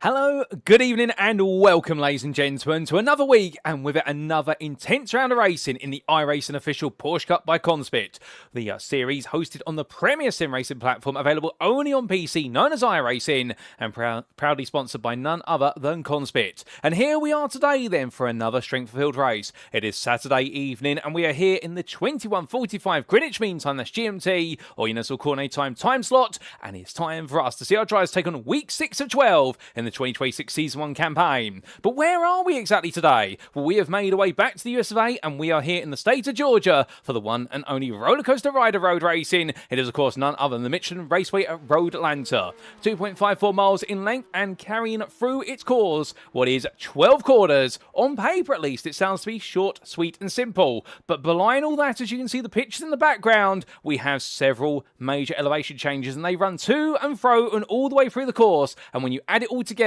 Hello, good evening, and welcome, ladies and gentlemen, to another week, and with it another intense round of racing in the iRacing official Porsche Cup by CONSPIT. The series hosted on the premier sim racing platform, available only on PC, known as iRacing, and proudly sponsored by none other than CONSPIT. And here we are today, then, for another strength-filled race. It is Saturday evening, and we are here in the 21:45 Greenwich Mean Time, that's GMT, or Universal Coordinate time slot, and it's time for us to see our drivers take on week 6 of 12 in the 2026 Season 1 campaign. But where are we exactly today? Well, we have made our way back to the US of A, and we are here in the state of Georgia for the one and only rollercoaster rider road racing. It is, of course, none other than the Michelin Raceway at Road Atlanta. 2.54 miles in length and carrying through its course what is 12 quarters. On paper, at least, it sounds to be short, sweet, and simple. But belying all that, as you can see the pictures in the background, we have several major elevation changes, and they run to and fro and all the way through the course. And when you add it all together,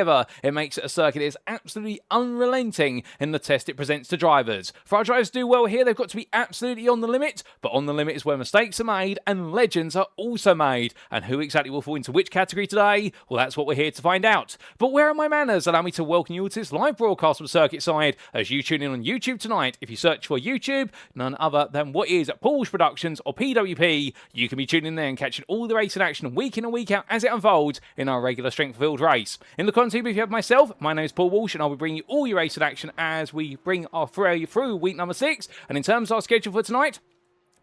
it makes it a circuit that is absolutely unrelenting in the test it presents to drivers. For our drivers to do well here, they've got to be absolutely on the limit, but on the limit is where mistakes are made and legends are also made. And who exactly will fall into which category today? Well, that's what we're here to find out. But where are my manners? Allow me to welcome you to this live broadcast from Circuit Side as you tune in on YouTube tonight. If you search for YouTube, none other than what is Porsche Productions, or PWP, you can be tuning in there and catching all the racing action week in and week out as it unfolds in our regular strength-filled race. In the content if you have myself, my name is Paul Walsh, and I'll be bringing you all your racing action as we bring our through week number 6. And in terms of our schedule for tonight,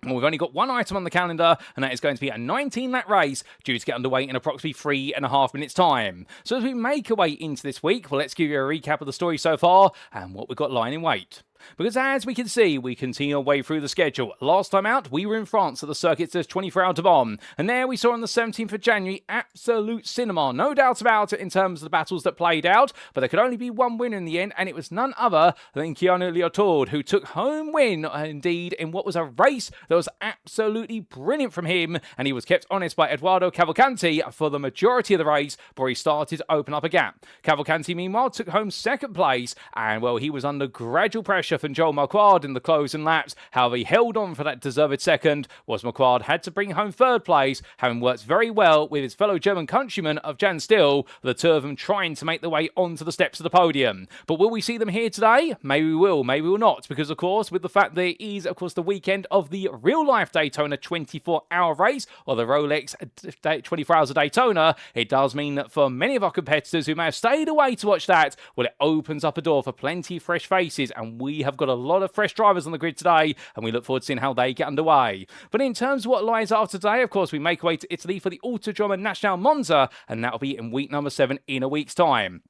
well, we've only got one item on the calendar, and that is going to be a 19-lap race due to get underway in approximately 3.5 minutes' time. So as we make our way into this week, well, let's give you a recap of the story so far and what we've got lying in wait. Because as we can see, we continue our way through the schedule. Last time out, we were in France at the circuit's 24-hour de Bon, and there we saw on the 17th of January absolute cinema, no doubt about it in terms of the battles that played out, but there could only be one winner in the end, and it was none other than Keanu Leotour, who took home win, indeed, in what was a race that was absolutely brilliant from him, and he was kept honest by Edoardo Cavalcanti for the majority of the race before he started to open up a gap. Cavalcanti, meanwhile, took home second place, and, well, he was under gradual pressure from Joel Marquardt in the closing laps. However, he held on for that deserved second, whilst Marquardt had to bring home third place, having worked very well with his fellow German countryman of Jan Still, the two of them trying to make their way onto the steps of the podium. But will we see them here today? Maybe we will, maybe we will not, because, of course, with the fact that it is, of course, the weekend of the real-life Daytona 24-hour race, or the Rolex 24 Hours of Daytona, it does mean that for many of our competitors who may have stayed away to watch that, well, it opens up a door for plenty of fresh faces, and we have got a lot of fresh drivers on the grid today, and we look forward to seeing how they get underway. But in terms of what lies after today, of course, we make our way to Italy for the Autodromo Nacional Monza, and that'll be in week number 7 in a week's time.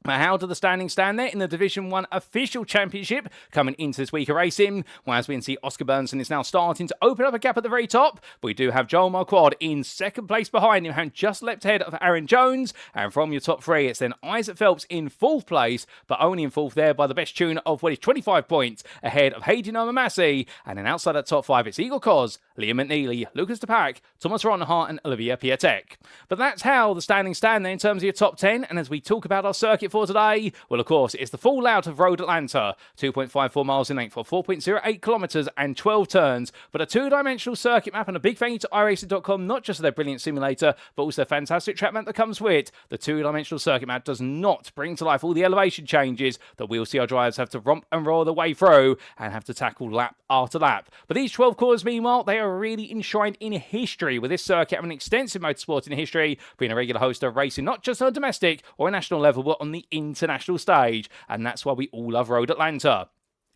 Now, how do the standings stand there in the Division 1 official championship coming into this week of racing? Well, as we can see, Oscar Bernson is now starting to open up a gap at the very top. But we do have Joel Marquardt in second place behind him, having just leapt ahead of Aaron Jones. And from your top 3, it's then Isaac Phelps in 4th place, but only in 4th there by the best tune of what is 25 points ahead of Hayden Omamasi. And then outside that top 5, it's Igor Koz, Liam McNeely, Lucas DePack, Thomas Ronhart, and Olivia Piatek. But that's how the standings stand there in terms of your top 10. And as we talk about our circuit for today, well, of course, it's the fallout of Road Atlanta, 2.54 miles in length for 4.08 kilometres and 12 turns, but a two-dimensional circuit map, and a big thank you to iRacing.com, not just for their brilliant simulator, but also the fantastic track map that comes with it. The two-dimensional circuit map does not bring to life all the elevation changes that we'll see our drivers have to romp and roll their way through and have to tackle lap after lap. But these 12 corners, meanwhile, they are really enshrined in history, with this circuit having extensive motorsport in history, being a regular host of racing, not just on a domestic or a national level, but on the international stage, and that's why we all love Road Atlanta.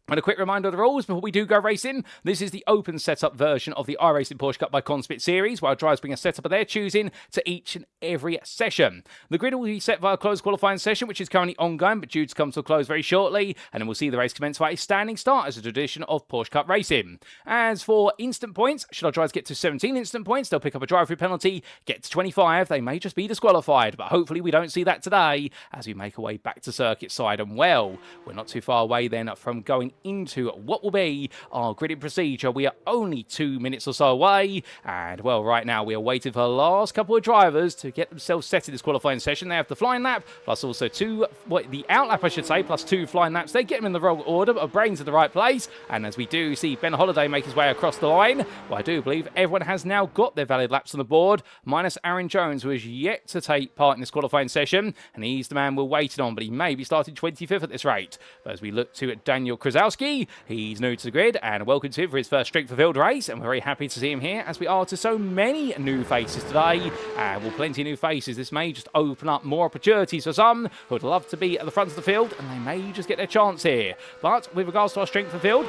And a quick reminder of the rules before we do go racing. This is the open setup version of the iRacing Porsche Cup by CONSPIT series, where our drivers bring a setup of their choosing to each and every session. The grid will be set via a closed qualifying session, which is currently ongoing, but due to come to a close very shortly, and then we'll see the race commence by a standing start as a tradition of Porsche Cup racing. As for instant points, should our drivers get to 17 instant points, they'll pick up a drive-through penalty. Get to 25, they may just be disqualified, but hopefully we don't see that today as we make our way back to circuit side. And well, we're not too far away then from going getting into what will be our gridding procedure. We are only 2 minutes or so away, and well, right now we are waiting for the last couple of drivers to get themselves set in this qualifying session. They have the flying lap, plus also the out lap, I should say, plus 2 flying laps. They get them in the wrong order, but brains in the right place. And as we do see Ben Holiday make his way across the line, well, I do believe everyone has now got their valid laps on the board, minus Aaron Jones, who has yet to take part in this qualifying session, and he's the man we're waiting on, but he may be starting 25th at this rate. But as we look to Daniel Krasowski, he's new to the grid, and welcome to him for his first Strength for Field race, and we're very happy to see him here, as we are to so many new faces today. Well, plenty of new faces. This may just open up more opportunities for some who would love to be at the front of the field, and they may just get their chance here. But with regards to our Strength for Field,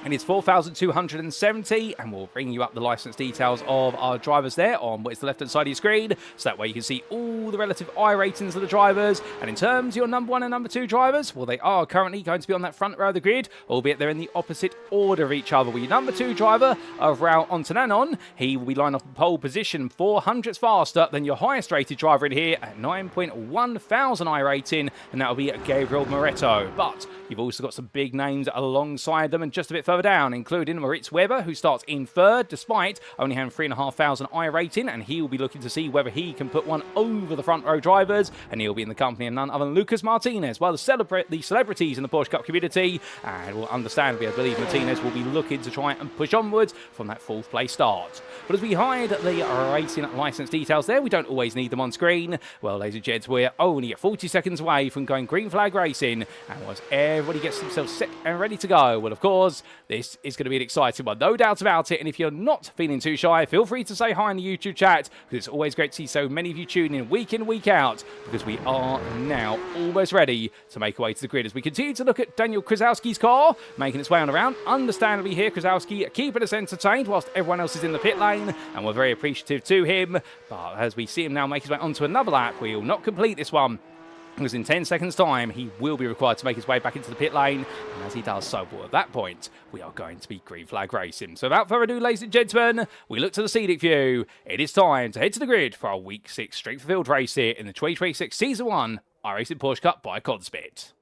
and it's 4,270, and we'll bring you up the license details of our drivers there on what is the left-hand side of your screen, so that way you can see all the relative I ratings of the drivers. And in terms of your number 1 and number 2 drivers, well, they are currently going to be on that front row of the grid, albeit they're in the opposite order of each other. With your number 2 driver of Raul Ontananon, he will be lined up in pole position 400ths faster than your highest rated driver in here at 9.1 thousand I rating, and that will be Gabriel Moretto. But you've also got some big names alongside them, and just a bit further down, including Moritz Weber, who starts in 3rd, despite only having 3,500 I rating, and he will be looking to see whether he can put one over the front row drivers, and he'll be in the company of none other than Lucas Martinez. While the celebrities in the Porsche Cup community, and will understandably, I believe Martinez will be looking to try and push onwards from that 4th place start. But as we hide the racing license details there, we don't always need them on screen. Well, ladies and gents, we're only 40 seconds away from going green flag racing, and once everybody gets themselves set and ready to go, well, of course, this is going to be an exciting one, no doubt about it. And if you're not feeling too shy, feel free to say hi in the YouTube chat, because it's always great to see so many of you tune in, week out, because we are now almost ready to make our way to the grid. As we continue to look at Daniel Krasowski's car, making its way on around. Understandably here, Krasowski keeping us entertained whilst everyone else is in the pit lane, and we're very appreciative to him. But as we see him now make his way onto another lap, we will not complete this one, because in 10 seconds' time, he will be required to make his way back into the pit lane. And as he does so, well, at that point, we are going to be green flag racing. So without further ado, ladies and gentlemen, we look to the scenic view. It is time to head to the grid for our Week 6 Strength for Field race here in the 2026 Season 1 iRacing Porsche Cup by CONSPIT.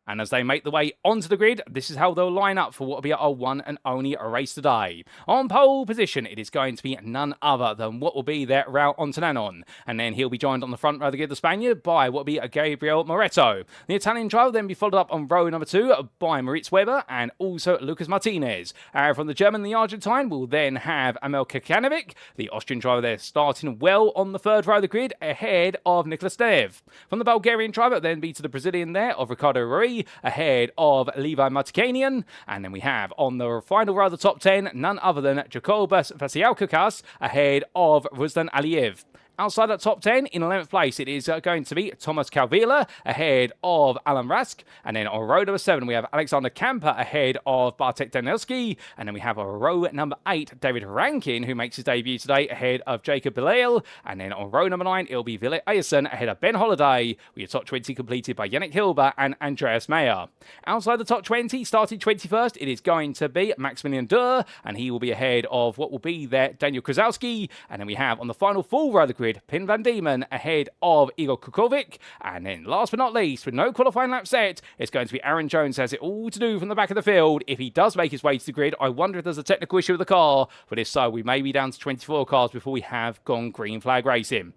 And as they make the way onto the grid, this is how they'll line up for what will be our one and only race today. On pole position, it is going to be none other than what will be their Raul Ontananon. And then he'll be joined on the front row of the grid, the Spaniard, by what will be a Gabriel Moretto. The Italian driver will then be followed up on row number 2 by Moritz Weber and also Lucas Martinez. From the German, the Argentine, will then have Amel Kekanovic. The Austrian driver there starting well on the 3rd row of the grid, ahead of Nicolas Dev. From the Bulgarian driver, it'll then be to the Brazilian there of Ricardo Rui, ahead of Levi Martikanian. And then we have on the final row of the top 10, none other than Jacobus Vasiaukakas, ahead of Ruslan Aliyev. Outside that top 10, in 11th place, it is going to be Thomas Calvila, ahead of Alan Rask. And then on row number 7, we have Alexander Kamper, ahead of Bartek Danilski. And then we have on row number 8, David Rankin, who makes his debut today, ahead of Jacob Bilal. And then on row number 9, it'll be Ville Ayerson, ahead of Ben Holiday, with your top 20 completed by Yannick Hilber and Andreas Meyer. Outside the top 20, starting 21st, it is going to be Maximilian Durr, and he will be ahead of what will be there, Daniel Krasowski. And then we have on the final full row of the grid, Pin Van Diemen, ahead of Igor Kukovic. And then last but not least, with no qualifying lap set, it's going to be Aaron Jones, who has it all to do from the back of the field. If he does make his way to the grid, I wonder if there's a technical issue with the car, but if so, we may be down to 24 cars before we have gone green flag racing.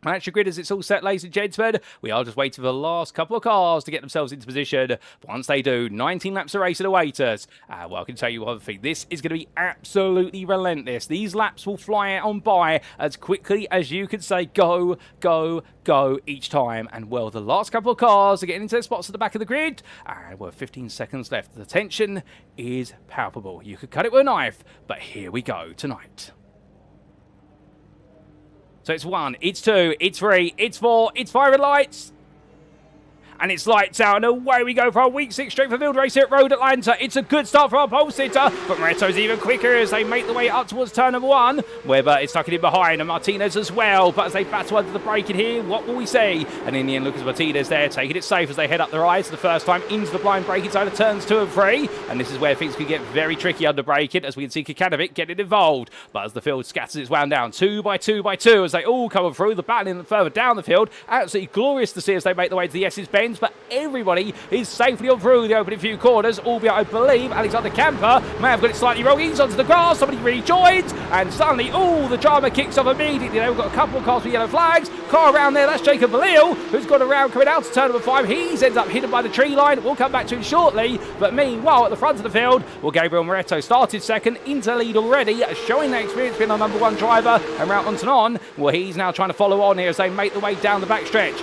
And at your grid, as it's all set, ladies and gentlemen, we are just waiting for the last couple of cars to get themselves into position. But once they do, 19 laps of racing await us. Well, I can tell you one thing, this is going to be absolutely relentless. These laps will fly on by as quickly as you can say go, go, go each time. And well, the last couple of cars are getting into their spots at the back of the grid. And we're 15 seconds left. The tension is palpable. You could cut it with a knife, but here we go tonight. So it's 1, it's 2, it's 3, it's 4, it's 5 red lights. And it's lights out, and away we go for our week 6 straight for field race here at Road Atlanta. It's a good start for our pole sitter, but Moreto's even quicker as they make the way up towards turn number 1. Webber is tucking in behind, and Martinez as well. But as they battle under the braking here, what will we see? And in the end, Lucas Martinez there taking it safe as they head up the rise for the first time into the blind braking zone of turns 2 and 3. And this is where things could get very tricky under braking, as we can see Kikanovic getting involved. But as the field scatters its wound down 2 by 2 by 2 as they all come through the battling further down the field. Absolutely glorious to see as they make their way to the S's Bends, but everybody is safely on through the opening few corners, albeit I believe Alexander Camper may have got it slightly wrong. He's onto the grass, somebody rejoins, and suddenly all the drama kicks off immediately. We've got a couple of cars with yellow flags. Car around there, that's Jacob Valil, who's got around coming out to turn number 5. He ends up hidden by the tree line. We'll come back to him shortly, but meanwhile at the front of the field, well, Gabriel Moreto started second, into lead already, showing that experience being our number 1 driver, and Rout Antonon, well, he's now trying to follow on here as they make the way down the backstretch.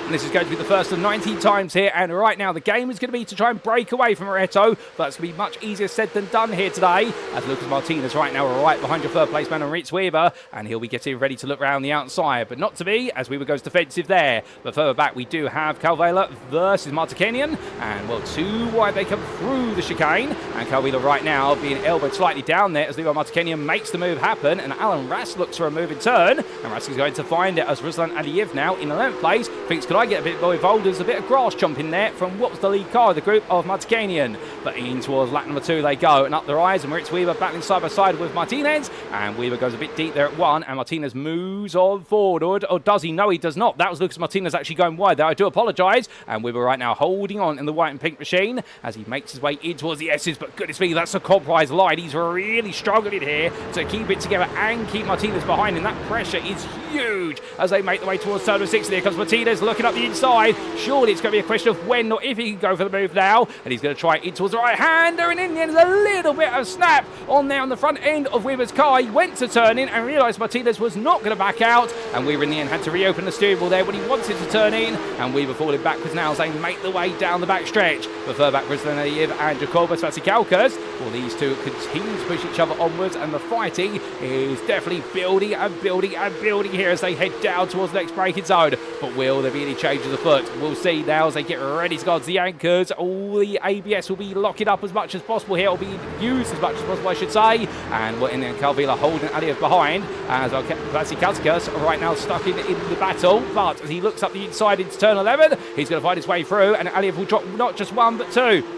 And this is going to be the first of 19 times here, and right now the game is going to be to try and break away from Moreto, but it's going to be much easier said than done here today, as Lucas Martinez right now right behind your third place man on Ritz Weber, and he'll be getting ready to look round the outside, but not to be, as Weber goes defensive there. But further back we do have Calvela versus Martikanian, and well, 2 wide they come through the chicane, and Calvela right now being elbowed slightly down there as Leroy Martikanian makes the move happen, and Alan Ras looks for a move in turn, and Ras is going to find it as Ruslan Aliyev now in 11th place thinks, could I get a bit more involved? There's a bit of grass chomping there from what was the lead car of the group of Martikanian. But in towards lap number 2 they go, and up the rise, and Moritz Weber battling side by side with Martinez, and Weber goes a bit deep there at 1, and Martinez moves on forward, or does he? No, he does not. That was Lucas Martinez actually going wide there. I do apologise. And Weber right now holding on in the white and pink machine as he makes his way in towards the S's, but goodness me, that's a compromise line. He's really struggling here to keep it together and keep Martinez behind, and that pressure is huge as they make the way towards turn 6. And here comes Martinez looking up the inside. Surely it's going to be a question of when, not if he can go for the move now, and he's going to try it in towards the right-hander, and in the end there's a little bit of snap on there on the front end of Weber's car. He went to turn in and realised Martinez was not going to back out, and Weber in the end had to reopen the steering wheel there when he wanted to turn in, and Weber falling backwards now as they make the way down the back stretch. But further back, Ruslan Aliyev and Jacobus Vatsikalkas, well, these two continue to push each other onwards, and the fighting is definitely building and building and building here as they head down towards the next braking zone. But will there be any change of the foot? We'll see now as they get ready to guard the anchors. All the ABS will be locking up as much as possible here, will be used as much as possible, I should say. And we're in there, Calvila holding Aliyev behind, as Vatsikalkas right now stuck in the battle. But as he looks up the inside into turn 11, he's going to find his way through, and Aliyev will drop not just 1 but 2.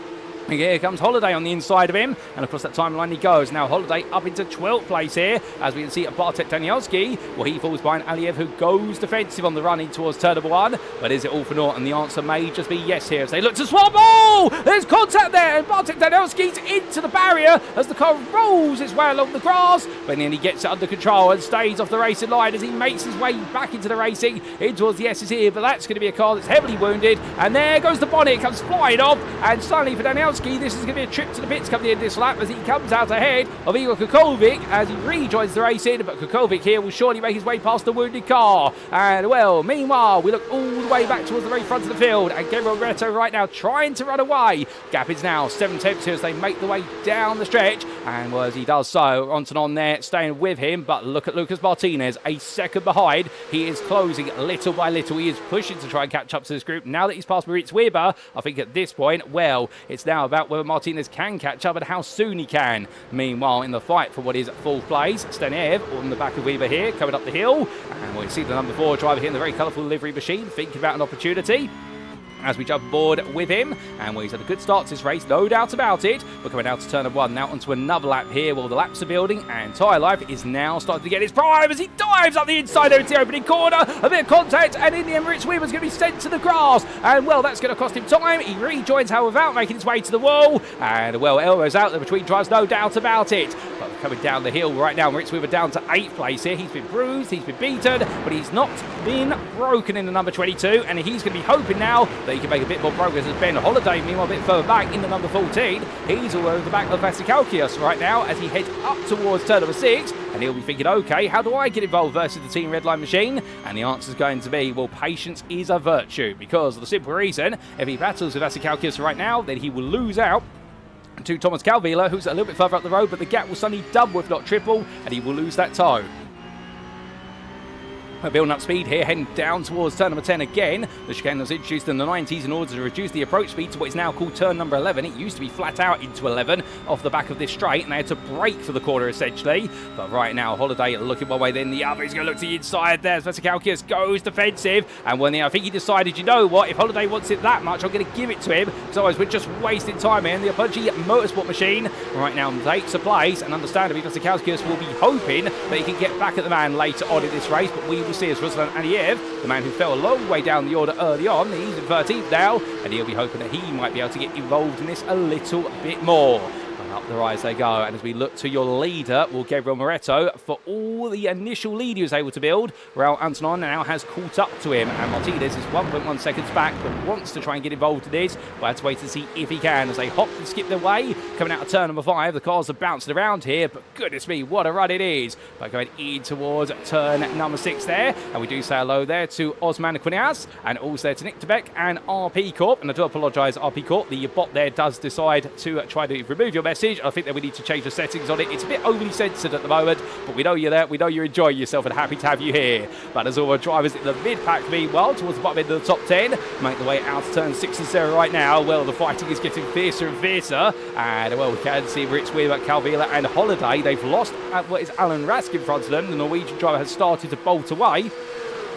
And here comes Holiday on the inside of him, and across that timeline he goes. Now Holiday up into 12th place here, as we can see Bartek Danielski. Well, he falls behind Aliyev, who goes defensive on the run in towards turn number 1. But is it all for naught? And the answer may just be yes here as they look to swap. Oh! There's contact there, and Bartek Danielski's into the barrier as the car rolls its way along the grass. But then he gets it under control and stays off the racing line as he makes his way back into the racing in towards the S's here. But that's going to be a car that's heavily wounded, and there goes the bonnet. It comes flying off, and suddenly for Danielski, this is going to be a trip to the pits coming in this lap as he comes out ahead of Igor Kukovic as he rejoins the racing. But Kukovic here will surely make his way past the wounded car. And well, meanwhile, we look all the way back towards the very front of the field, and Gabriel Moreto right now trying to run away. Gap is now 7/10 as they make the way down the stretch, and well, as he does so, on there staying with him. But look at Lucas Martinez, a second behind. He is closing little by little. He is pushing to try and catch up to this group. Now that he's past Moritz Weber, I think at this point, well, it's now about whether Martinez can catch up and how soon he can. Meanwhile, in the fight for what is 4th place, Stanev on the back of Weber here, coming up the hill, and we see the number 4 driver here in the very colourful livery machine, thinking about an opportunity as we jump aboard with him. And well, he's had a good start to this race, no doubt about it. We're coming out to turn of 1 now onto another lap here. Well, the laps are building, and Tyre Life is now starting to get his prime as he dives up the inside there into the opening corner. A bit of contact, and in the end, Moritz Weber's going to be sent to the grass, and well, that's going to cost him time. He rejoins, however, without making his way to the wall, and well, elbows out there between drives, no doubt about it. But coming down the hill right now, Moritz Weber down to 8th place here. He's been bruised, he's been beaten, but he's not been broken in the number 22, and he's going to be hoping now that he can make a bit more progress as Ben Holiday, meanwhile, a bit further back in the number 14. He's all over the back of Vatsikalkias right now as he heads up towards turn number 6, and he'll be thinking, okay, how do I get involved versus the Team Redline machine? And the answer is going to be, well, patience is a virtue, because of the simple reason, if he battles with Vatsikalkias right now, then he will lose out to Thomas Calvila, who's a little bit further up the road, but the gap will suddenly double if not triple, and he will lose that toe. We're building up speed here, heading down towards turn number 10 again. The chicane was introduced in the 90s in order to reduce the approach speed to what is now called turn number 11. It used to be flat out into 11 off the back of this straight, and they had to brake for the corner essentially. But right now, Holiday looking one way, then the other. He's going to look to the inside there. Vesikalkias goes defensive, and when I think he decided, you know what, if Holiday wants it that much, I'm going to give it to him, because otherwise we're just wasting time here. And the Apache Motorsport machine right now takes a place, and understandably, Vesikalkias will be hoping that he can get back at the man later on in this race, but we will see as Ruslan Aliev, the man who fell a long way down the order early on, he's in 13th now, and he'll be hoping that he might be able to get involved in this a little bit more. Up the rise they go, and as we look to your leader, well, Gabriel Moretto, for all the initial lead he was able to build, Raul Antonon now has caught up to him, and Martinez is 1.1 seconds back, but wants to try and get involved in this. We'll have to wait to see if he can, as they hop and skip their way. Coming out of turn number 5, the cars are bouncing around here, but goodness me, what a run it is. But going in towards turn number 6 there, and we do say hello there to Osman Quinaz, and also to Nick Debeck and RP Corp, and I do apologise, RP Corp, the bot there does decide to try to remove your message. I think that we need to change the settings on it. It's a bit overly censored at the moment, but we know you're there. We know you're enjoying yourself and happy to have you here. But as all our drivers in the mid-pack, meanwhile, towards the bottom end of the top 10, make the way out to turn 6 and 7 right now. Well, the fighting is getting fiercer and fiercer. And, well, we can see Rich Weaver, Calvila and Holiday. They've lost what is Alan Rask in front of them. The Norwegian driver has started to bolt away.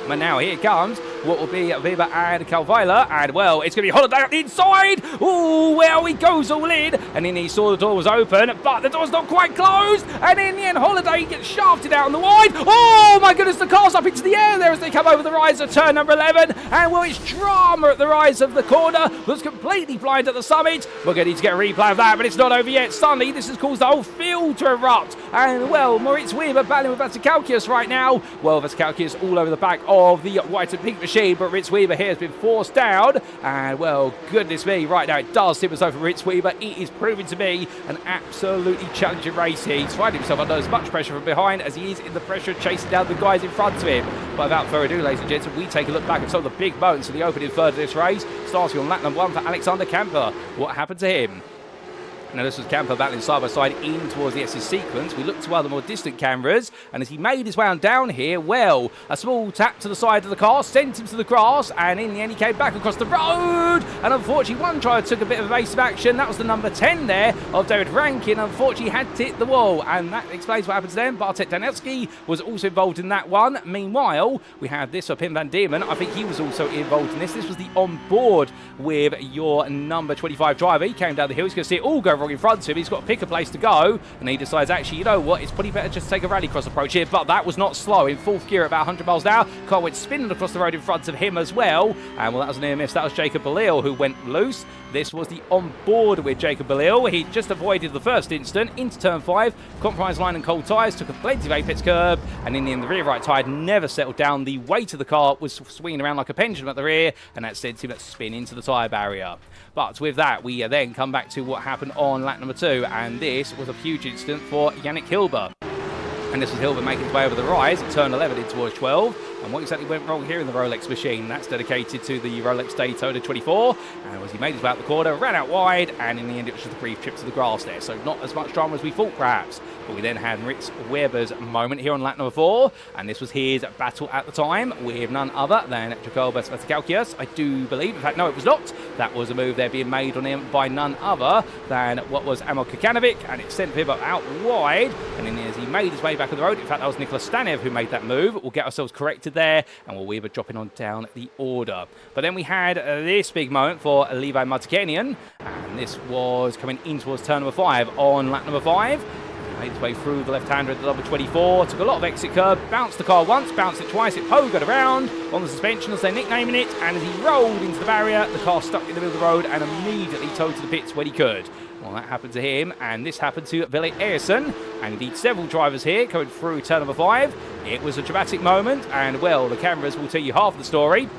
But now here comes what will be Weber and Calvila, and well, it's going to be Holiday up the inside. Oh, well, he goes all in, and then he saw the door was open, but the door's not quite closed, and in the end, Holiday gets shafted out on the wide. Oh my goodness, the car's up into the air there as they come over the rise of turn number 11, and well, it's drama at the rise of the corner. Looks completely blind at the summit. We're going to need to get a replay of that, but it's not over yet. Suddenly, this has caused the whole field to erupt, and well, Moritz Weber battling with Vesikalkias right now. Well, Vesikalkias all over the back of the white and pink machine, but Ritz Weber here has been forced down, and well, goodness me, right now it does seem as though for Ritz Weber it is proving to be an absolutely challenging race. He's finding himself under as much pressure from behind as he is in the pressure of chasing down the guys in front of him. But without further ado, ladies and gentlemen, we take a look back at some of the big moments of the opening third of this race, starting on lap number 1 for Alexander Camper. What happened to him? Now, this was Camper battling side by side in towards the SS sequence. We looked to other more distant cameras, and as he made his way on down here, well, a small tap to the side of the car sent him to the grass, and in the end he came back across the road, and unfortunately one driver took a bit of evasive action. That was the number 10 there of David Rankin. Unfortunately had to hit the wall, and that explains what happens then. Bartek Danetsky was also involved in that one. Meanwhile, we had this of Pim van Diemen. I think he was also involved in this. This was the on board with your number 25 driver. He came down the hill. He's going to see it all go wrong in front of him. He's got to pick a place to go, and he decides, actually, you know what, it's probably better just to take a rallycross approach here. But that was not slow. In fourth gear at about 100 miles an hour, car went spinning across the road in front of him as well, and well, that was a near miss. That was Jacob Belil who went loose. This was the on board with Jacob Belil. He just avoided the first instant into turn 5, compromise line and cold tyres, took a plenty of apex curb, and in the end the rear right tyre never settled down. The weight of the car was swinging around like a pendulum at the rear, and that sent him to spin into the tyre barrier. But with that, we then come back to what happened on lap number 2, and this was a huge incident for Yannick Hilber. And this was Hilber making his way over the rise at turn 11 in towards 12. And what exactly went wrong here in the Rolex machine? That's dedicated to the Rolex Daytona 24. And as he made his way out the corner, ran out wide, and in the end it was just a brief trip to the grass there. So not as much drama as we thought, perhaps. But we then had Ritz Weber's moment here on lap number 4. And this was his battle at the time with none other than Jacobus Vesikalkias. I do believe, in fact, no, it was not. That was a move there being made on him by none other than what was Amor Kekanovic. And it sent Weber out wide. And then as he made his way back on the road, in fact, that was Nicholas Stanev who made that move. We'll get ourselves corrected there, and we'll Weber dropping on down the order. But then we had this big moment for Levi Martikanian, and this was coming in towards turn number 5 on lap number 5. Made his way through the left-hander at the number 24, took a lot of exit curb, bounced the car once, bounced it twice, it pogoed around on the suspension as they're nicknaming it, and as he rolled into the barrier, the car stuck in the middle of the road and immediately towed to the pits when he could. Well, that happened to him, and this happened to Ville Eriksen, and indeed several drivers here coming through turn number 5. It was a dramatic moment, and well, the cameras will tell you half the story.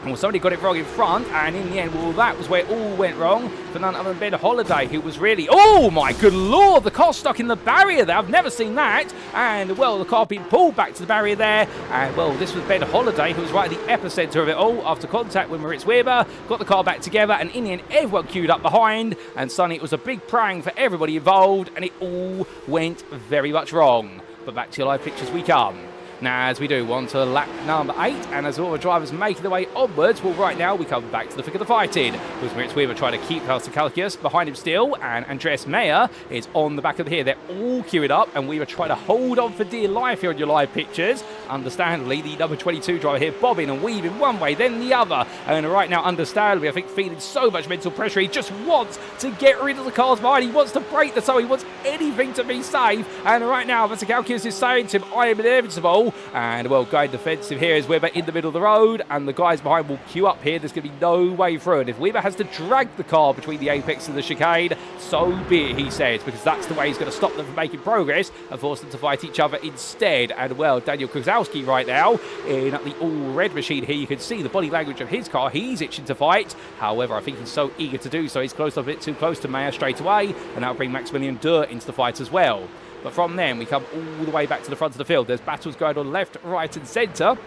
Well, somebody got it wrong in front, and in the end, well, that was where it all went wrong for none other than Ben Holiday, who was really, oh my good lord, the car stuck in the barrier there. I've never seen that. And well, the car being pulled back to the barrier there, and well, this was Ben Holiday, who was right at the epicenter of it all after contact with Moritz Weber, got the car back together, and in the end, everyone queued up behind, and suddenly it was a big prang for everybody involved, and it all went very much wrong. But back to your live pictures we come. Now, as we do, on to lap number 8, and as all the drivers making their way onwards, well, right now we come back to the thick of the fighting. With Moritz Weber trying to keep Calcius behind him still, and Andreas Meyer is on the back of here. They're all queued up, and we were trying to hold on for dear life here on your live pictures. Understandably, the number 22 driver here bobbing and weaving one way, then the other. And right now, understandably, I think feeling so much mental pressure, he just wants to get rid of the cars behind. He wants to break the toe. He wants anything to be safe. And right now, Calcius is saying to him, I am inevitable. And, well, going defensive here is Weber in the middle of the road, and the guys behind will queue up here. There's going to be no way through. And if Weber has to drag the car between the apex and the chicane, so be it, he says, because that's the way he's going to stop them from making progress and force them to fight each other instead. And, well, Daniel Kozłowski right now in the all-red machine here, you can see the body language of his car. He's itching to fight. However, I think he's so eager to do so, he's close up a bit too close to Meyer straight away, and that'll bring Maximilian Durr into the fight as well. But from then, we come all the way back to the front of the field. There's battles going on left, right and centre,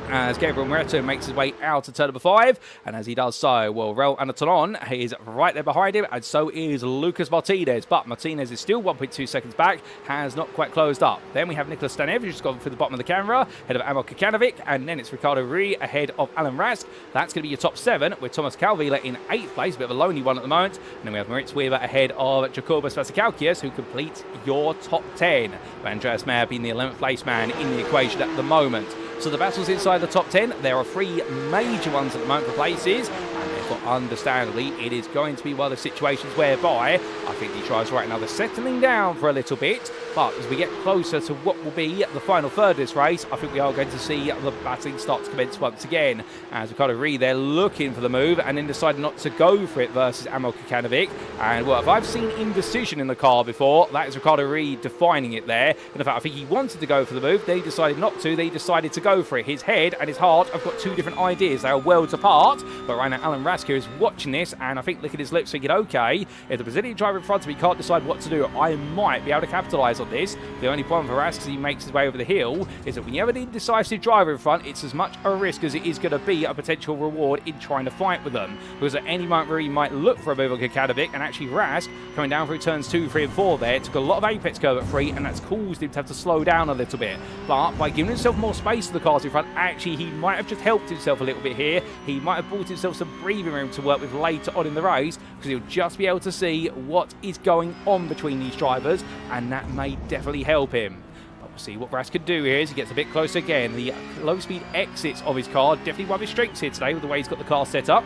as Gabriel Moreto makes his way out to turn number 5, and as he does so, well, Raul Anatonon is right there behind him, and so is Lucas Martinez, but Martinez is still 1.2 seconds back, has not quite closed up. Then we have Nicholas Stanev, who's just gone through the bottom of the camera, ahead of Amel Kekanovic, and then it's Ricardo Rui ahead of Alan Rask. That's going to be your top 7, with Thomas Calvila in 8th place, a bit of a lonely one at the moment, and then we have Moritz Weber ahead of Jacobus Vasikaukius, who completes your top 10, with Andreas Meyer being the 11th place man in the equation at the moment. So the battles inside the top 10, there are 3 major ones at the moment for places, and therefore, understandably, it is going to be one of the situations whereby I think these drivers right now they're settling down for a little bit, but as we get closer to what will be the final third of this race, I think we are going to see the battling start to commence once again. As Ricardo Rui, they're looking for the move and then decided not to go for it versus Amel Kekanovic. And well, if I've seen indecision in the car before, that is Ricardo Rui defining it there. And in fact, I think he wanted to go for the move, they decided not to, they decided to go for it. His head and his heart have got 2 different ideas, they are worlds apart, but right now Alan Rask is watching this, and I think licking his lips thinking, okay, if the Brazilian driver in front of me can't decide what to do, I might be able to capitalise on this. The only problem for Rask as he makes his way over the hill is that when you have an indecisive driver in front, it's as much a risk as it is going to be a potential reward in trying to fight with them, because at any moment where he might look for a move on Kekanovic, and actually Rask coming down through turns 2, 3 and 4 there, took a lot of apex curve at 3, and that's caused him to have to slow down a little bit. But by giving himself more space to the cars in front, actually he might have just helped himself a little bit here. He might have bought himself some breathing room to work with later on in the race, because he'll just be able to see what is going on between these drivers, and that may definitely help him. But we'll see what Rask can do here as he gets a bit closer again. The low speed exits of his car definitely one of his strengths here today with the way he's got the car set up.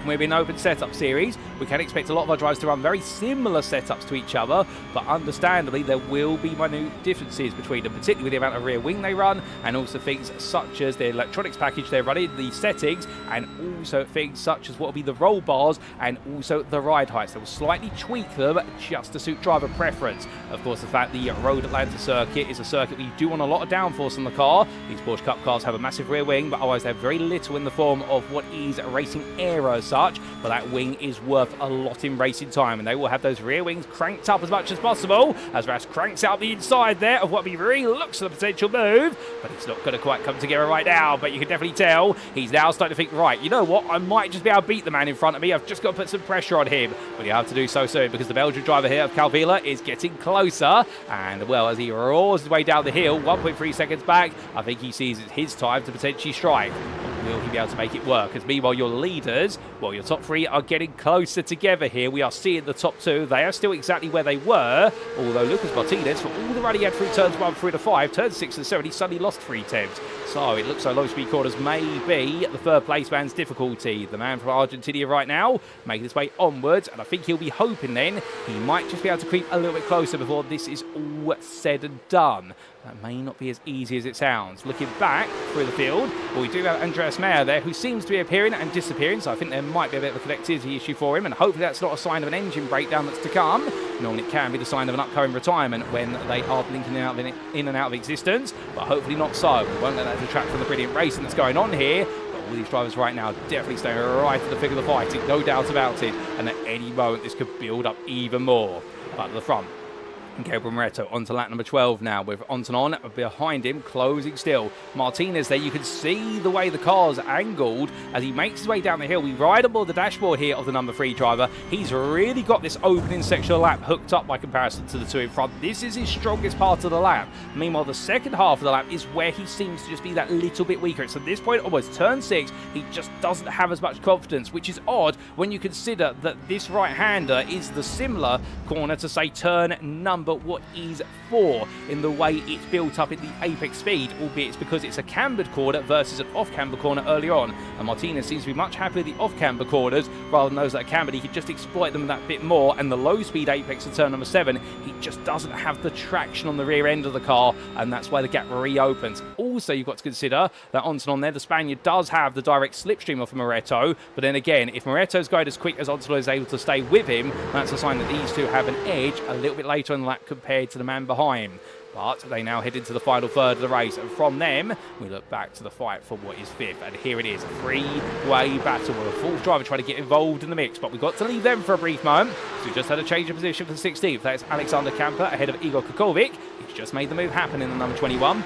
We're in an open setup series. We can expect a lot of our drivers to run very similar setups to each other, but understandably there will be minute differences between them, particularly with the amount of rear wing they run, and also things such as the electronics package they're running, the settings, and also things such as what will be the roll bars and also the ride heights. They will slightly tweak them just to suit driver preference. Of course, the fact the Road Atlanta circuit is a circuit where you do want a lot of downforce on the car. These Porsche Cup cars have a massive rear wing, but otherwise they have very little in the form of what is racing aero such, but that wing is worth a lot in racing time, and they will have those rear wings cranked up as much as possible as Rask cranks out the inside there of what really looks like a potential move, but it's not going to quite come together right now. But you can definitely tell he's now starting to think, right, you know what, I might just be able to beat the man in front of me, I've just got to put some pressure on him, but you have to do so soon because the Belgian driver here of Calvila is getting closer, and well, as he roars his way down the hill, 1.3 seconds back, I think he sees it's his time to potentially strike. Will he be able to make it work? As meanwhile, your leaders, well, your top 3 are getting closer together here. We are seeing the top 2. They are still exactly where they were, although Lucas Martinez, for all the run he had through turns 1 through to 5, turns 6 and 7, he suddenly lost 3 tenths. So it looks like low speed corners may be the third place man's difficulty. The man from Argentina right now making his way onwards, and I think he'll be hoping then he might just be able to creep a little bit closer before this is all said and done. That may not be as easy as it sounds. Looking back through the field, well, we do have Andreas Meyer there, who seems to be appearing and disappearing, so I think there might be a bit of a connectivity issue for him, and hopefully that's not a sign of an engine breakdown that's to come. Normally it can be the sign of an upcoming retirement when they are blinking in and out of existence, but hopefully not so. We won't let that detract from the brilliant racing that's going on here. All these drivers right now definitely staying right at the thick of the fighting, no doubt about it, and at any moment this could build up even more. But at the front, And Gabriel Moretto onto lap number 12 now, with Antonon behind him, closing still. Martinez there, you can see the way the car's angled as he makes his way down the hill. We ride aboard the dashboard here of the number 3 driver. He's really got this opening section of the lap hooked up by comparison to the 2 in front. This is his strongest part of the lap. Meanwhile, the second half of the lap is where he seems to just be that little bit weaker. So at this point, almost turn 6, he just doesn't have as much confidence, which is odd when you consider that this right-hander is the similar corner to, say, turn number what is 4 in the way it's built up in the apex speed, albeit it's because it's a cambered corner versus an off-camber corner early on. And Martinez seems to be much happier with the off-camber corners rather than those that are cambered. He could just exploit them that bit more, and the low-speed apex at turn number 7, he just doesn't have the traction on the rear end of the car, and that's why the gap reopens. Also, you've got to consider that Antonon there, the Spaniard, does have the direct slipstream of Moretto, but then again, if Moretto's going as quick as Antonon is able to stay with him, that's a sign that these two have an edge a little bit later in the lap compared to the man behind. But they now head into the final third of the race, and from them, we look back to the fight for what is 5th, and here it is, a 3-way battle with a 4th driver trying to get involved in the mix, but we've got to leave them for a brief moment, so we just had a change of position for the 16th. That's Alexander Kamper ahead of Igor Kukovic. He's just made the move happen in the number 21.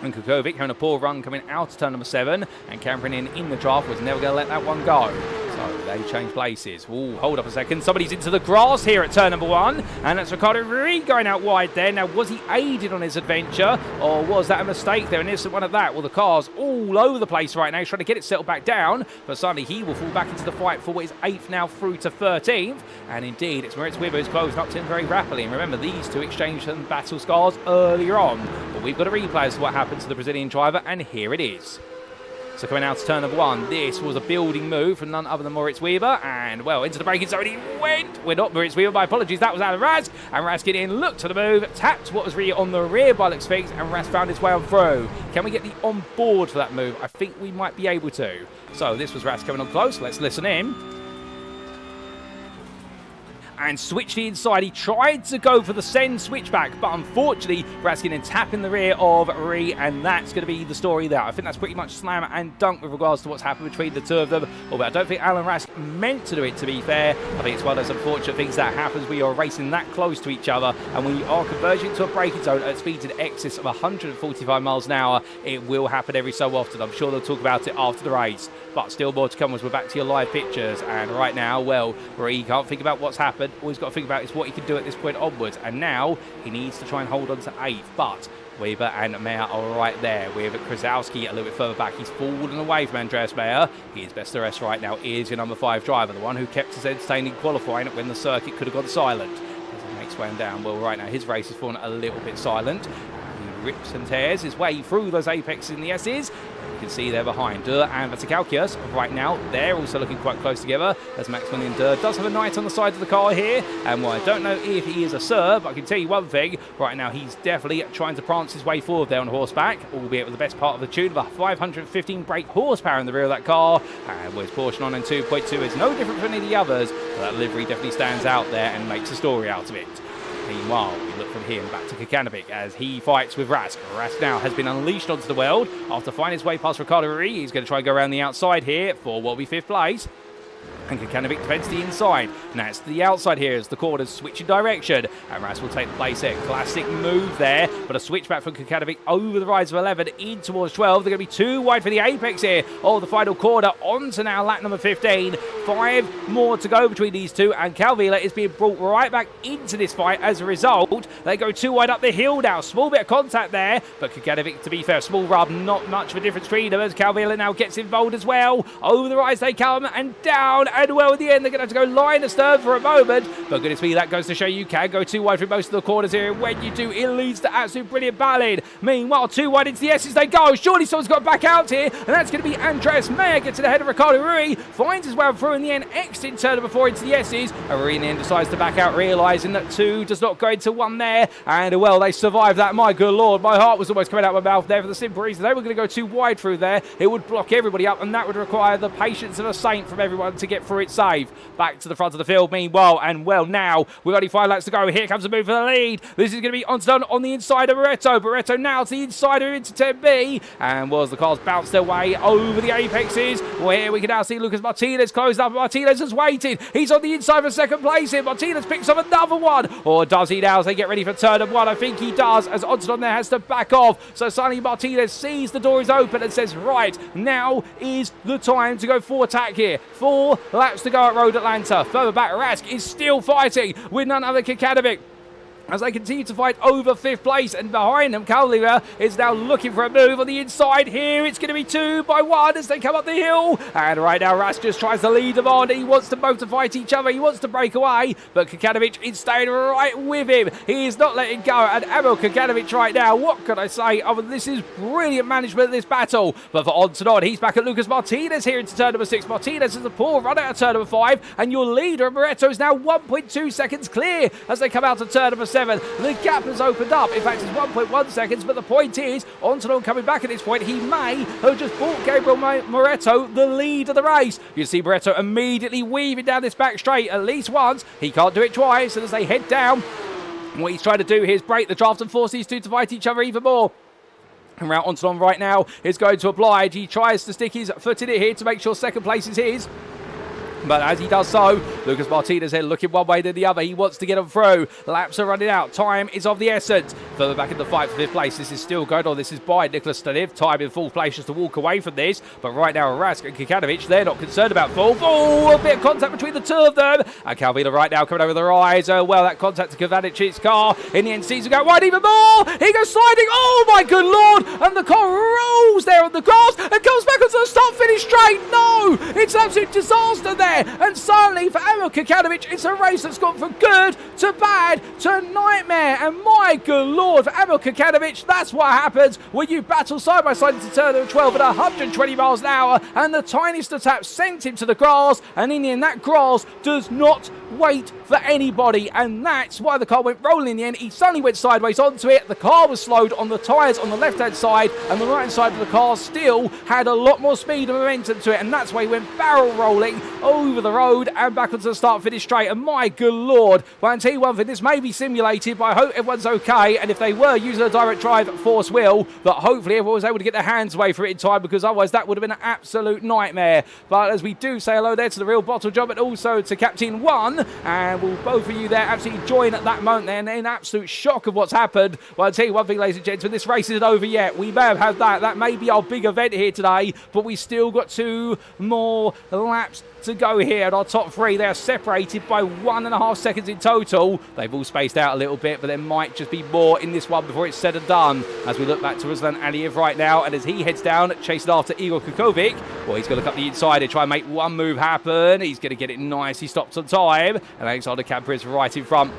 And Kukovic having a poor run coming out of turn number 7, and Cameron in the draft was never going to let that one go. So they change places. Ooh, hold up a second. Somebody's into the grass here at turn number 1, and that's Ricardo Ruiz going out wide there. Now, was he aided on his adventure, or was that a mistake there? An instant one of that. Well, the car's all over the place right now. He's trying to get it settled back down, but suddenly he will fall back into the fight for what is 8th now through to 13th. And indeed, it's Moritz Weber who's closing up to him very rapidly. And remember, these two exchanged some battle scars earlier on. But we've got a replay as to what happened to the Brazilian driver, and here it is. So coming out to turn number 1, this was a building move from none other than Moritz Weber, and well, into the braking zone he went. We're not Moritz Weber, my apologies, that was Alan Rask, and Rask getting in, looked to the move, tapped what was really on the rear by looks fixed, and Rask found his way on through. Can we get the on board for that move? I think we might be able to. So this was Rask coming on close, let's listen in. And switched the inside. He tried to go for the send switchback, but unfortunately, Raskin then tapping the rear of Ree, and that's going to be the story there. I think that's pretty much slam and dunk with regards to what's happened between the two of them. Although I don't think Alan Rask meant to do it, to be fair. I think it's one of those unfortunate things that happens. We are racing that close to each other, and when you are converging to a braking zone at speeds in excess of 145 miles an hour, it will happen every so often. I'm sure they'll talk about it after the race. But still more to come as we're back to your live pictures. And right now, well, Ree can't think about what's happened. All he's got to think about is what he can do at this point onwards. And now he needs to try and hold on to 8th. But Weber and Mayer are right there, with Krasowski a little bit further back. He's fallen away from Andreas Mayer. His best of rest right now is your number 5 driver, the one who kept us entertaining qualifying when the circuit could have gone silent. As he makes way down, well, right now his race has fallen a little bit silent. He rips and tears his way through those apexes in the S's. You can see there behind Durr and Vatikalkius right now. They're also looking quite close together, as Maximilian Durr does have a knight on the side of the car here. And well, I don't know if he is a Serb, but I can tell you one thing. Right now, he's definitely trying to prance his way forward there on horseback, albeit with the best part of the tune of a 515 brake horsepower in the rear of that car. And with Porsche 992.2 is no different from any of the others, but that livery definitely stands out there and makes a story out of it. Meanwhile, we look from him back to Kekanovic as he fights with Rask. Rask now has been unleashed onto the world after finding his way past Ricardo Ruiz. He's going to try and go around the outside here for what will be 5th place. And Kekanovic defends the inside. Now it's the outside here as the corners switching direction. And Rask will take the place here. Classic move there. But a switchback from Kekanovic over the rise of 11 in towards 12. They're going to be too wide for the apex here. Oh, the final corner on to now lap number 15. 5 more to go between these two. And Calvila is being brought right back into this fight as a result. They go too wide up the hill now. Small bit of contact there. But Kekanovic, to be fair, small rub. Not much of a difference between them as Calvila now gets involved as well. Over the rise they come and down. And well, at the end, they're going to have to go line astern for a moment. But goodness me, that goes to show you can go too wide through most of the corners here. And when you do, it leads to absolute brilliant battling. Meanwhile, too wide into the S's they go. Surely someone's got back out here. And that's going to be Andreas Mayer gets to the head of Ricardo Ruiz. Finds his way through in the end. Exiting turn number 4 into the S's. And Ruiz in the end decides to back out, realising that 2 does not go into 1 there. And well, they survived that. My good lord, my heart was almost coming out of my mouth there for the simple reason they were going to go too wide through there. It would block everybody up, and that would require the patience of a saint from everyone to get through through it safe. Back to the front of the field, meanwhile, and well, now we've only 5 laps to go. Here comes a move for the lead. This is going to be on the inside of Barretto. Barretto now to the inside of into 10B, and the cars bounce their way over the apexes. Well, here we can now see Lucas Martinez closed up. Martinez has waited. He's on the inside for second place here. Martinez picks up another one, or does he now as they get ready for turn of 1? I think he does, as Onson there has to back off. So suddenly Martinez sees the door is open and says, right, now is the time to go full attack here. 4 laps to go at Road Atlanta. Further back, Rask is still fighting with none other than Kikanovic, as they continue to fight over 5th place, and behind them, Calvera is now looking for a move on the inside. Here it's going to be 2 by 1 as they come up the hill, and right now Rask just tries to lead them on. He wants them both to fight each other. He wants to break away, but Kikanovic is staying right with him. He is not letting go, and Emil Kikanovic right now, what can I say? This is brilliant management of this battle. But for on, he's back at Lucas Martinez here into turn number 6. Martinez is a poor run out of turn number 5, and your leader, Barretto, is now 1.2 seconds clear as they come out of turn number 7. The gap has opened up. In fact, it's 1.1 seconds, but the point is, Onton coming back at this point, he may have just bought Gabriel Moretto the lead of the race. You see Moretto immediately weaving down this back straight at least once. He can't do it twice, and as they head down, what he's trying to do here is break the draft and force these two to fight each other even more. And Route Onton right now is going to oblige. He tries to stick his foot in it here to make sure second place is his. But as he does so, Lucas Martinez here looking one way to the other. He wants to get them through. Laps are running out. Time is of the essence. Further back in the fight for 5th place. This is still going on. This is by Nicholas Staniv. Time in 4th place just to walk away from this. But right now, Rask and Kikanovic, they're not concerned about 4th. Oh, a bit of contact between the two of them. And Calvina right now coming over the rise. Well, that contact to Kovanic's car. In the end, sees him go wide even more. He goes sliding. Oh, my good Lord. And the car rolls there on the grass and comes back onto the start-finish straight. No, it's an absolute disaster there. And suddenly for Emil Kikanovic, it's a race that's gone from good to bad to nightmare. And my good Lord, for Emil Kikanovic, that's what happens when you battle side by side into turn number 12 at 120 miles an hour. And the tiniest of taps sent him to the grass. And in the end, that grass does not wait for anybody. And that's why the car went rolling in the end. He suddenly went sideways onto it. The car was slowed on the tyres on the left-hand side. And the right-hand side of the car still had a lot more speed and momentum to it. And that's why he went barrel rolling over the road and back onto the start-finish straight. And my good Lord, well, I'll tell you one thing, this may be simulated, but I hope everyone's okay. And if they were using a direct drive force wheel, that hopefully everyone was able to get their hands away for it in time, because otherwise that would have been an absolute nightmare. But as we do say hello there to the real bottle job and also to Captain One, and we'll both of you there absolutely join at that moment there in absolute shock of what's happened. Well, I'll tell you one thing, ladies and gentlemen, this race isn't over yet. We may have had that. That may be our big event here today, but we still got 2 more laps to go here. At our top 3, they are separated by 1.5 seconds in total. They've all spaced out a little bit, but there might just be more in this one before it's said and done. As we look back to Ruslan Aliyev right now, and as he heads down, chasing after Igor Kukovic, well, he's going to look up the inside and try and make one move happen. He's going to get it nice. He stops on time, and Alexander Camper is right in front.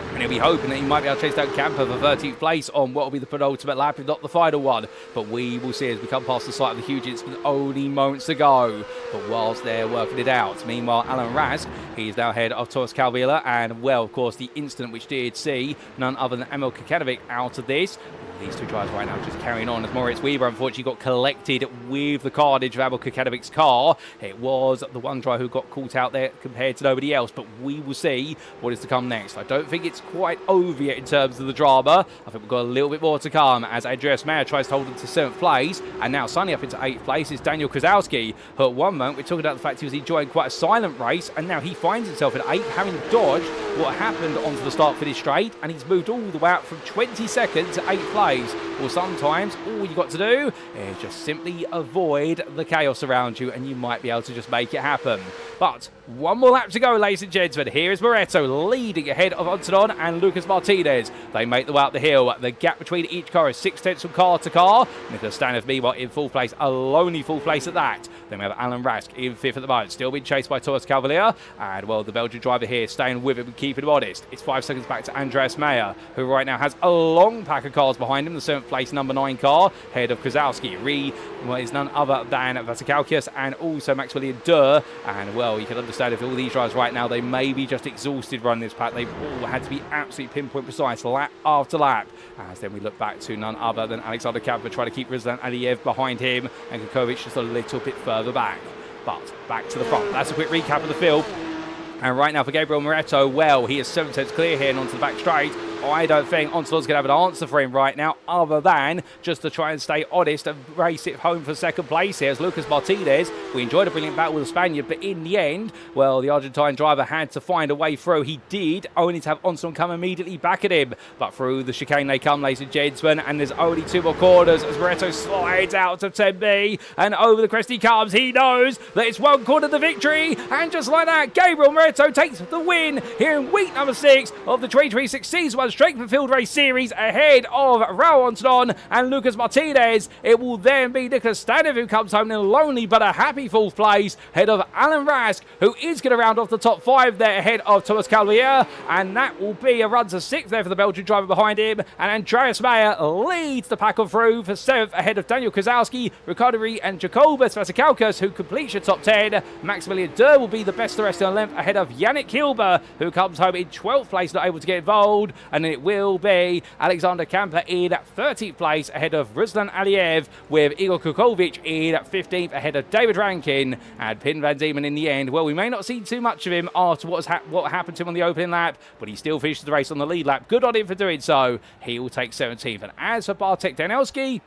And he'll be hoping that he might be able to chase down Camper for 13th place on what will be the penultimate lap, if not the final one. But we will see as we come past the site of the huge incident, only moments to go. But whilst they're working it out, meanwhile, Alan Rask, he's now ahead of Thomas Calvila. And, well, of course, the incident which did see none other than Emil Kikanovic out of this. These two drivers right now just carrying on as Moritz Weber unfortunately got collected with the carnage of Emil Kikanovic's car. It was the one driver who got caught out there compared to nobody else, but we will see what is to come next. I don't think it's quite over yet in terms of the drama. I think we've got a little bit more to come as Andreas Mayer tries to hold him to 7th place, and now suddenly up into 8th place is Daniel Kozlowski, who at one moment we're talking about the fact he was enjoying quite a silent race, and now he finds himself in 8th, having dodged what happened onto the start-finish straight, and he's moved all the way out from 22nd to 8th place. Well, sometimes all you've got to do is just simply avoid the chaos around you, and you might be able to just make it happen. But one more lap to go, ladies and gentlemen. Here is Moretto leading ahead of Antonon and Lucas Martinez. They make the way up the hill. The gap between each car is 6 tenths from car to car. Nicholas Staniv, meanwhile, in 4th place, a lonely 4th place at that. Then we have Alan Rask in 5th at the moment, still being chased by Thomas Cavalier. And, well, the Belgian driver here staying with him and keeping him honest. It's 5 seconds back to Andreas Mayer, who right now has a long pack of cars behind him. The 7th place number 9 car, ahead of Kozlowski. Well, is none other than Vasikalkias and also Maximilian Durr. And, well, you can understand if all these drivers right now, they may be just exhausted running this pack. They've all had to be absolutely pinpoint precise lap after lap. As then we look back to none other than Alexander Kamper trying to keep Ruslan Aliyev behind him, and Kukovic just a little bit further back. But back to the front. That's a quick recap of the field. And right now for Gabriel Moretto, well, he is 7 tenths clear here and onto the back straight. I don't think Onslaugh's going to have an answer for him right now, other than just to try and stay honest and race it home for second place here as Lucas Martinez. We enjoyed a brilliant battle with the Spaniard, but in the end, well, the Argentine driver had to find a way through. He did, only to have Onslaught come immediately back at him. But through the chicane they come, ladies and gentlemen, and there's only 2 more corners as Moretto slides out to 10B, and over the crest he comes. He knows that it's 1 corner to victory, and just like that, Gabriel Moretto takes the win here in week number 6 of the 2026 Season 1 Straight for Field Race Series ahead of Raul Onslaught and Lucas Martinez. It will then be Nicholas Stanev who comes home in a lonely but a happy 4th place ahead of Alan Rask, who is going to round off the top 5 there ahead of Thomas Calvier, and that will be a run to 6th there for the Belgian driver behind him, and Andreas Meyer leads the pack on through for 7th ahead of Daniel Kozlowski, Ricardo Rie and Jacobus Vasikaukas, who completes your top 10. Maximilian Durr will be the best of the rest on length ahead of Yannick Hilber, who comes home in 12th place, not able to get involved, and then it will be Alexander Kamper in 13th place ahead of Ruslan Aliev, with Igor Kukovic in 15th ahead of David Rankin, and Pin Van Diemen in the end. Well, we may not see too much of him after what happened to him on the opening lap, but he still finishes the race on the lead lap. Good on him for doing so. He will take 17th. And as for Bartek Danielski,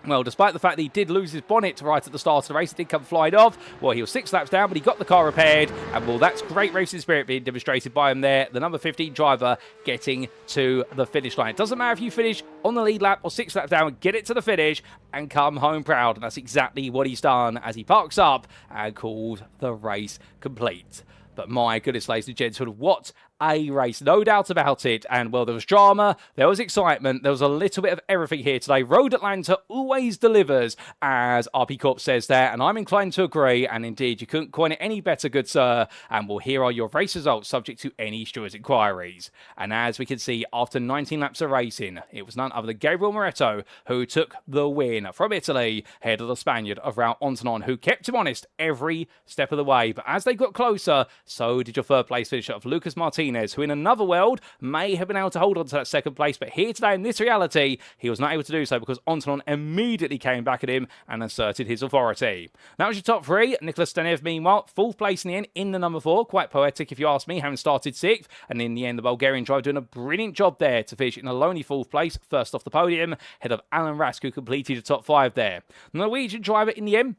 well, despite the fact that he did lose his bonnet right at the start of the race, it did come flying off. Well, he was 6 laps down, but he got the car repaired. And, well, that's great racing spirit being demonstrated by him there. The number 15 driver getting to the finish line. It doesn't matter if you finish on the lead lap or 6 laps down, get it to the finish and come home proud. And that's exactly what he's done as he parks up and calls the race complete. But my goodness, ladies and gentlemen, what a race, no doubt about it. And, well, there was drama, there was excitement, there was a little bit of everything here today. Road Atlanta always delivers, as RP Corp says there, and I'm inclined to agree. And indeed, you couldn't coin it any better, good sir. And, well, here are your race results, subject to any stewards' inquiries. And as we can see, after 19 laps of racing, it was none other than Gabriel Moretto who took the win from Italy, ahead of the Spaniard of Raul Onslaught, who kept him honest every step of the way. But as they got closer, so did your 3rd place finisher of Lucas Martinez, who in another world may have been able to hold on to that 2nd place, but here today in this reality, he was not able to do so because Onslaught immediately came back at him and asserted his authority. That was your top 3. Nicholas Stanev, meanwhile, 4th place in the end in the number 4. Quite poetic if you ask me, having started 6th. And in the end, the Bulgarian driver doing a brilliant job there to finish in a lonely 4th place, first off the podium, ahead of Alan Rask, who completed the top 5 there. The Norwegian driver in the end,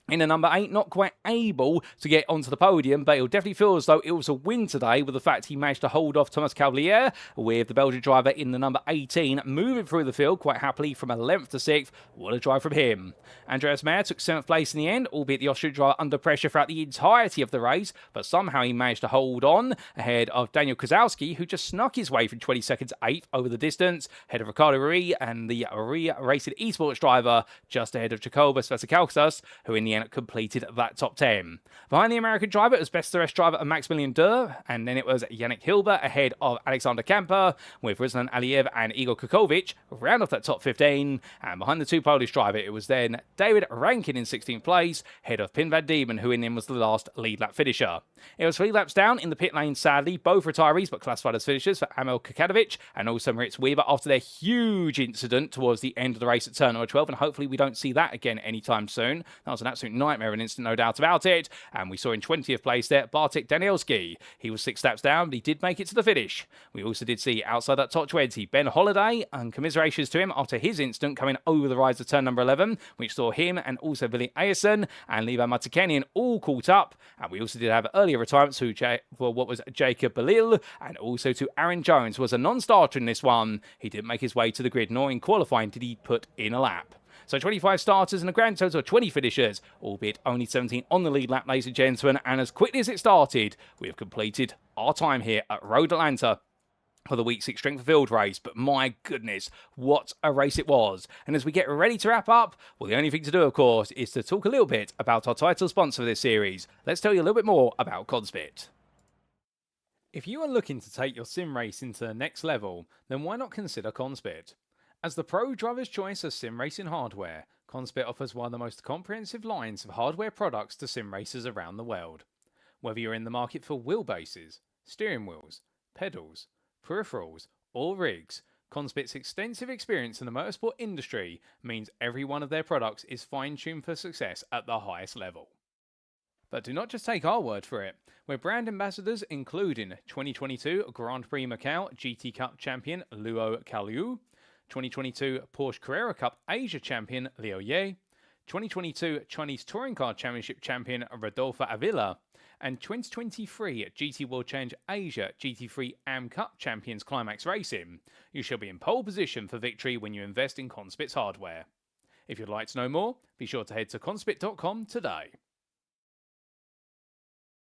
in the number 8, not quite able to get onto the podium, but it'll definitely feel as though it was a win today with the fact he managed to hold off Thomas Cavalier, with the Belgian driver in the number 18 moving through the field quite happily from a length to 6th. What a drive from him. Andreas Meyer took 7th place in the end, albeit the Austrian driver under pressure throughout the entirety of the race, but somehow he managed to hold on ahead of Daniel Kozlowski, who just snuck his way from 22nd to 8th over the distance, ahead of Ricardo Rie and the Rie Racing Esports driver, just ahead of Jacobus Vasikaukas, who in the end completed that top 10. Behind the American driver, it was best of the rest driver of Maximilian Durr, and then it was Yannick Hilber ahead of Alexander Kamper, with Ruslan Aliev and Igor Kukovic round off that top 15. And behind the 2 Polish drivers, it was then David Rankin in 16th place, ahead of Pin Van Diemen, who in the end was the last lead lap finisher. It was 3 laps down in the pit lane, sadly, both retirees but classified as finishers for Amel Kakanovic and also Moritz Weber after their huge incident towards the end of the race at turn number 12, and hopefully we don't see that again anytime soon. That was an absolute nightmare of an incident, no doubt about it. And we saw in 20th place there Bartek Danielski. He was 6 laps down, but he did make it to the finish. We also did see outside that top 20 Ben Holiday, and commiserations to him after his incident coming over the rise of turn number 11, which saw him and also Billy Ayerson and Levi Matikenian all caught up. And we also did have earlier retirements for what was Jacob Belil, and also to Aaron Jones, who was a non-starter in this one. He didn't make his way to the grid, nor in qualifying did he put in a lap. So 25 starters and a grand total of 20 finishers, albeit only 17 on the lead lap, ladies and gentlemen. And as quickly as it started, we have completed our time here at Road Atlanta for the Week 6 Strength of Field race. But my goodness, what a race it was. And as we get ready to wrap up, well, the only thing to do, of course, is to talk a little bit about our title sponsor for this series. Let's tell you a little bit more about CONSPIT. If you are looking to take your sim racing to the next level, then why not consider CONSPIT? As the pro driver's choice of sim racing hardware, CONSPIT offers one of the most comprehensive lines of hardware products to sim racers around the world. Whether you're in the market for wheelbases, steering wheels, pedals, peripherals, or rigs, CONSPIT's extensive experience in the motorsport industry means every one of their products is fine-tuned for success at the highest level. But do not just take our word for it. We're brand ambassadors including 2022 Grand Prix Macau GT Cup champion Luo Kaliu, 2022 Porsche Carrera Cup Asia champion Liu Ye, 2022 Chinese Touring Car Championship champion Rodolfo Avila, and 2023 GT World Challenge Asia GT3 Cup champions Climax Racing. You shall be in pole position for victory when you invest in CONSPIT's hardware. If you'd like to know more, be sure to head to conspit.com today.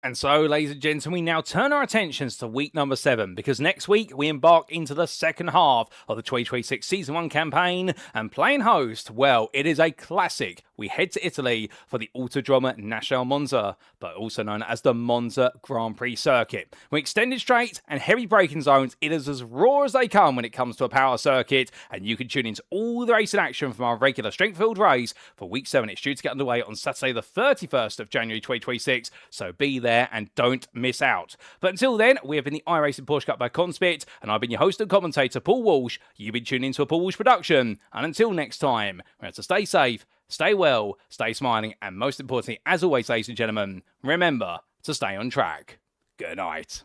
And so, ladies and gentlemen, we now turn our attentions to week number 7, because next week we embark into the second half of the 2026 Season 1 campaign, and playing host, well, it is a classic. We head to Italy for the Autodromo Nacional Monza, but also known as the Monza Grand Prix circuit. With extended straights and heavy braking zones, it is as raw as they come when it comes to a power circuit, and you can tune into all the racing action from our regular strength-filled race for week 7. It's due to get underway on Saturday the 31st of January 2026, so be there and don't miss out. But until then, we have been the iRacing Porsche Cup by CONSPIT, and I've been your host and commentator, Paul Walsh. You've been tuning into a Paul Walsh production, and until next time, we have to stay safe, stay well, stay smiling, and most importantly, as always, ladies and gentlemen, remember to stay on track. Good night.